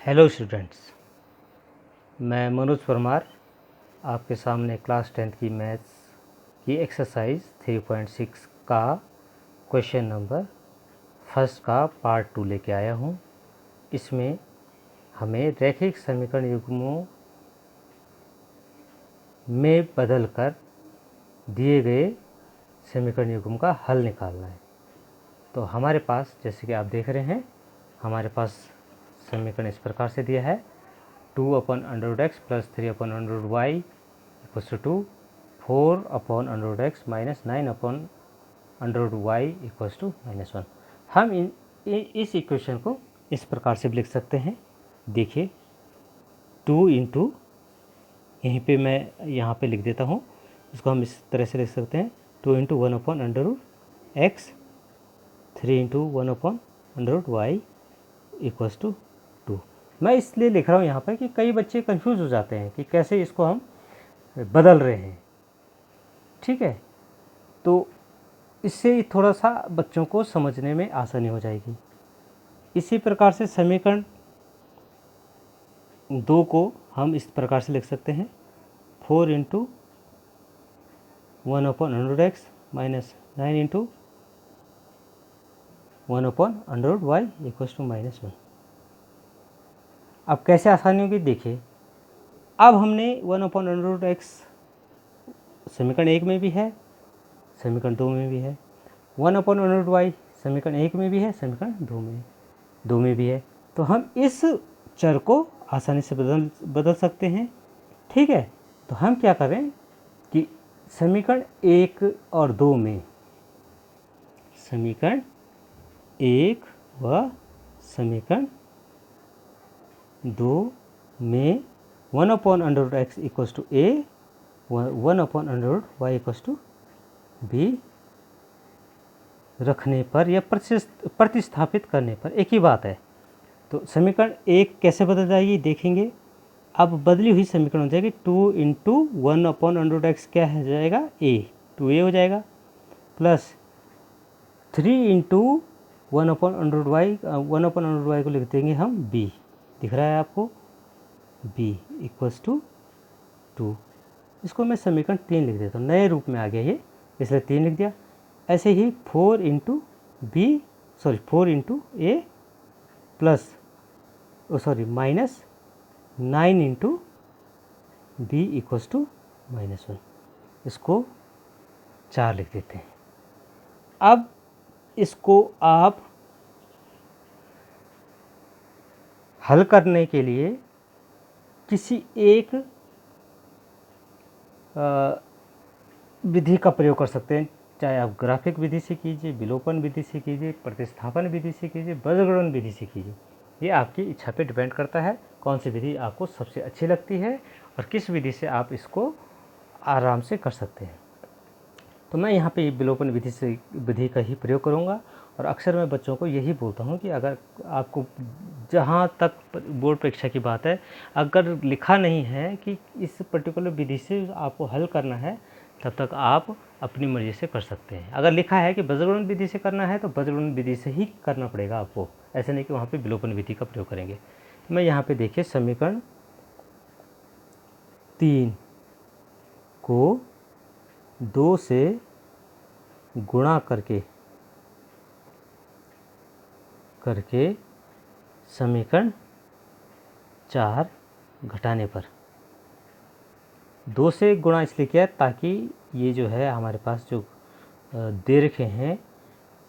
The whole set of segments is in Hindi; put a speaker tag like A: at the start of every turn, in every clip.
A: हेलो स्टूडेंट्स, मैं मनोज परमार आपके सामने क्लास 10th की मैथ्स की एक्सरसाइज 3.6 का क्वेश्चन नंबर फर्स्ट का पार्ट 2 लेके आया हूँ। इसमें हमें रैखिक समीकरण युग्मों में बदलकर दिए गए समीकरण युग्म का हल निकालना है। तो हमारे पास, जैसे कि आप देख रहे हैं, हमारे पास समीकरण इस प्रकार से दिया है 2/√x + 3/√y = 2, 4/√x - 9/√y = -1। हम इस इक्वेशन को इस प्रकार से भी लिख सकते हैं। देखिए 2 इंटू, यहीं पे मैं यहाँ पे लिख देता हूँ, इसको हम इस तरह से लिख सकते हैं 2 इंटू 1/√x, 3 इंटू 1/√y = 2। मैं इसलिए लिख रहा हूँ यहाँ पर कि कई बच्चे कंफ्यूज हो जाते हैं कि कैसे इसको हम बदल रहे हैं। ठीक है, तो इससे थोड़ा सा बच्चों को समझने में आसानी हो जाएगी। इसी प्रकार से समीकरण 2 को हम इस प्रकार से लिख सकते हैं 4 इंटू 1/√x - 9 इंटू 1/√y = -1। अब कैसे आसानी होगी, देखिए। अब हमने 1/√x समीकरण 1 में भी है, समीकरण 2 में भी है, 1/√y समीकरण 1 में भी है, समीकरण 2 में भी है। तो हम इस चर को आसानी से बदल सकते हैं। ठीक है, तो हम क्या करें कि समीकरण 1 और 2 में, समीकरण 1 व समीकरण 2 में 1/√x = a, 1/√y = b रखने पर या प्रतिस्थापित करने पर एक ही बात है। तो समीकरण 1 कैसे बदल जाएगी देखेंगे। अब बदली हुई समीकरण हो जाएगी 2 इंटू 1/√x क्या हो जाएगा, a, 2a हो जाएगा, प्लस 3 इंटू 1/√y को लिख देंगे हम b, दिख रहा है आपको, b = 2। इसको मैं समीकरण 3 लिख देता हूँ, नए रूप में आ गया ये, इसलिए 3 लिख दिया। ऐसे ही 4 into a plus minus 9 into b = -1, इसको 4 लिख देते हैं। अब इसको आप हल करने के लिए किसी एक विधि का प्रयोग कर सकते हैं, चाहे आप ग्राफिक विधि से कीजिए, विलोपन विधि से कीजिए, प्रतिस्थापन विधि से कीजिए, बीजगणन विधि से कीजिए। ये आपकी इच्छा पे डिपेंड करता है कौन सी विधि आपको सबसे अच्छी लगती है और किस विधि से आप इसको आराम से कर सकते हैं। तो मैं यहाँ पे विलोपन विधि का ही प्रयोग करूँगा। और अक्सर मैं बच्चों को यही बोलता हूँ कि अगर आपको, जहाँ तक बोर्ड परीक्षा की बात है, अगर लिखा नहीं है कि इस पर्टिकुलर विधि से आपको हल करना है, तब तक आप अपनी मर्ज़ी से कर सकते हैं। अगर लिखा है कि बीजगणन विधि से करना है, तो बीजगणन विधि से ही करना पड़ेगा आपको, ऐसे नहीं कि वहाँ पे विलोपन विधि का प्रयोग करेंगे। तो मैं यहाँ पे देखिए समीकरण 3 को 2 से गुणा करके समीकरण 4 घटाने पर, 2 से गुणा इसलिए किया ताकि ये जो है हमारे पास जो दे रखे हैं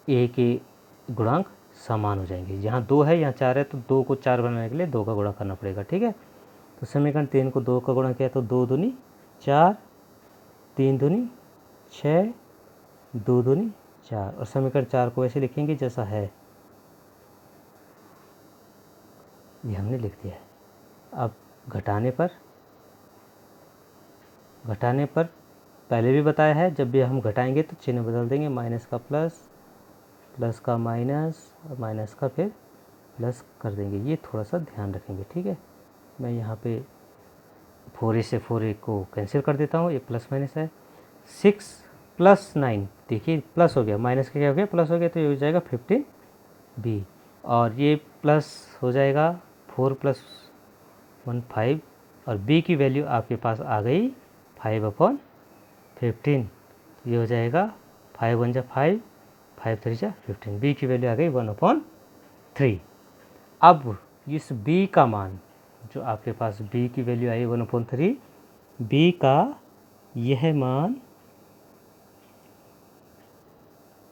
A: a के गुणांक समान हो जाएंगे। यहाँ 2 है, यहाँ 4 है, तो 2 को 4 बनाने के लिए 2 का गुणा करना पड़ेगा। ठीक है, तो समीकरण 3 को 2 का गुणा किया तो 2 दूनी 4, 3 दूनी 6, 2 दूनी 4, और समीकरण 4 को ऐसे लिखेंगे जैसा है, ये हमने लिख दिया है। अब घटाने पर पहले भी बताया है, जब भी हम घटाएंगे तो चिन्ह बदल देंगे, माइनस का प्लस, प्लस का माइनस, और माइनस का फिर प्लस कर देंगे। ये थोड़ा सा ध्यान रखेंगे। ठीक है, मैं यहाँ पे 4a से 4a को कैंसिल कर देता हूँ, ये प्लस माइनस है। 6 + 9, देखिए प्लस हो गया, माइनस का क्या हो गया, प्लस हो गया, तो ये हो जाएगा 15b, और ये प्लस हो जाएगा 4 + 1 5 और b की वैल्यू आपके पास आ गई 5/15। तो ये हो जाएगा 5 × 1 = 5, 5 × 3 = 15। b की वैल्यू आ गई 1/3। अब इस b का मान जो आपके पास b की वैल्यू आई 1/3, b का यह मान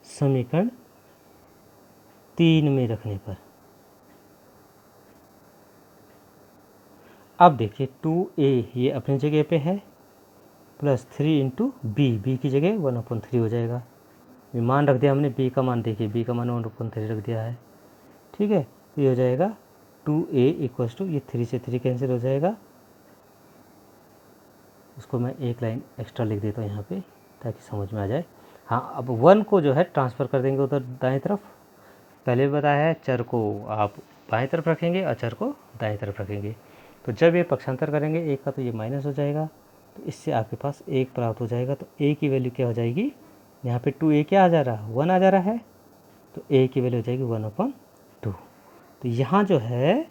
A: समीकरण 3 में रखने पर, अब देखिए 2a ये अपनी जगह पे है प्लस 3 × b की जगह 1/3 हो जाएगा। ये मान रख दिया हमने, b का मान देखिए, b का मान 1/3 रख दिया है। ठीक है, तो ये हो जाएगा 2a = ये 3 से 3 कैंसिल हो जाएगा। उसको मैं एक लाइन एक्स्ट्रा लिख देता हूँ यहाँ पे ताकि समझ में आ जाए। हाँ, अब 1 को जो है ट्रांसफ़र कर देंगे उधर दाएं तरफ। पहले बताया है चर को आप बाएं तरफ रखेंगे और चर को दाएं तरफ रखेंगे। तो जब ये पक्षांतर करेंगे एक का तो ये माइनस हो जाएगा, तो इससे आपके पास 1 प्राप्त हो जाएगा। तो a की वैल्यू क्या हो जाएगी, यहाँ पे 2a क्या आ जा रहा है, 1 आ जा रहा है, तो a की वैल्यू हो जाएगी 1/2। तो यहाँ जो है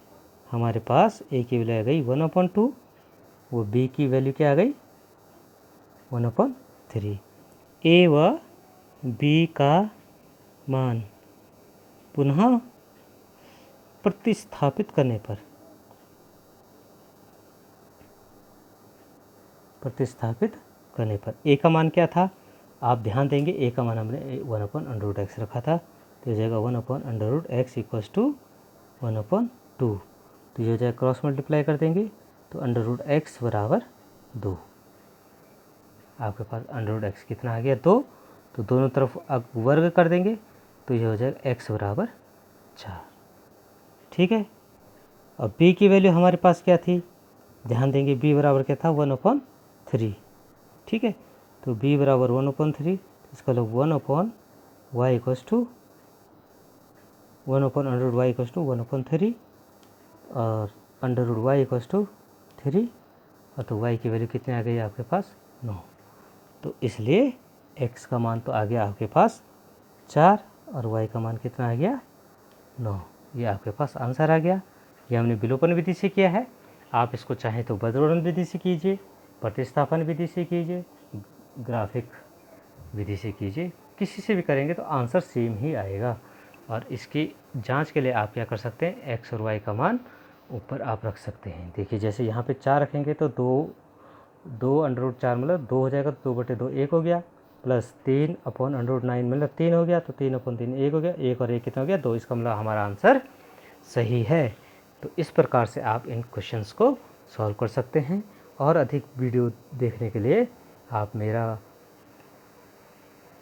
A: हमारे पास a की वैल्यू आ गई 1/2, वो b की वैल्यू क्या आ गई 1/3। a व b का मान पुनः प्रतिस्थापित करने पर, a का मान क्या था, आप ध्यान देंगे a का मान हमने 1/√x रखा था, तो हो जाएगा 1/√x = 1/2। तो ये हो जाएगा, क्रॉस मल्टीप्लाई कर देंगे तो √x = 2। आपके पास √x कितना आ गया 2, तो दोनों तरफ अब वर्ग कर देंगे तो ये हो जाएगा x = 4। ठीक है, अब b की वैल्यू हमारे पास क्या थी, ध्यान देंगे b बराबर क्या था 1/3। ठीक है, तो b बराबर 1/3, इसका मतलब 1/y = 1/√y = 1/3 और √y = 3, और तो y की वैल्यू कितनी आ गई आपके पास 9। तो इसलिए x का मान तो आ गया आपके पास 4 और y का मान कितना आ गया 9। ये आपके पास आंसर आ गया। ये हमने विलोपन विधि से किया है। आप इसको चाहें तो बदलवन विधि से कीजिए, प्रतिस्थापन विधि से कीजिए, ग्राफिक विधि से कीजिए, किसी से भी करेंगे तो आंसर सेम ही आएगा। और इसकी जांच के लिए आप क्या कर सकते हैं, x और y का मान ऊपर आप रख सकते हैं। देखिए जैसे यहाँ पे 4 रखेंगे तो 2/4 मतलब 2 हो जाएगा, तो 2/2 1 हो गया, प्लस 3/√9 मतलब 3 हो गया, तो 3/3 1 हो गया, 1 और 1 कितना हो गया 2। इसका मतलब हमारा आंसर सही है। तो इस प्रकार से आप इन क्वेश्चंस को सॉल्व कर सकते हैं। और अधिक वीडियो देखने के लिए आप मेरा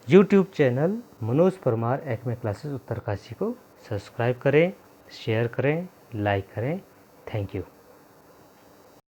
A: YouTube channel Manoj Parmar Acme classes Uttarkashi को सब्सक्राइब करें, शेयर करें, लाइक करें। Thank you.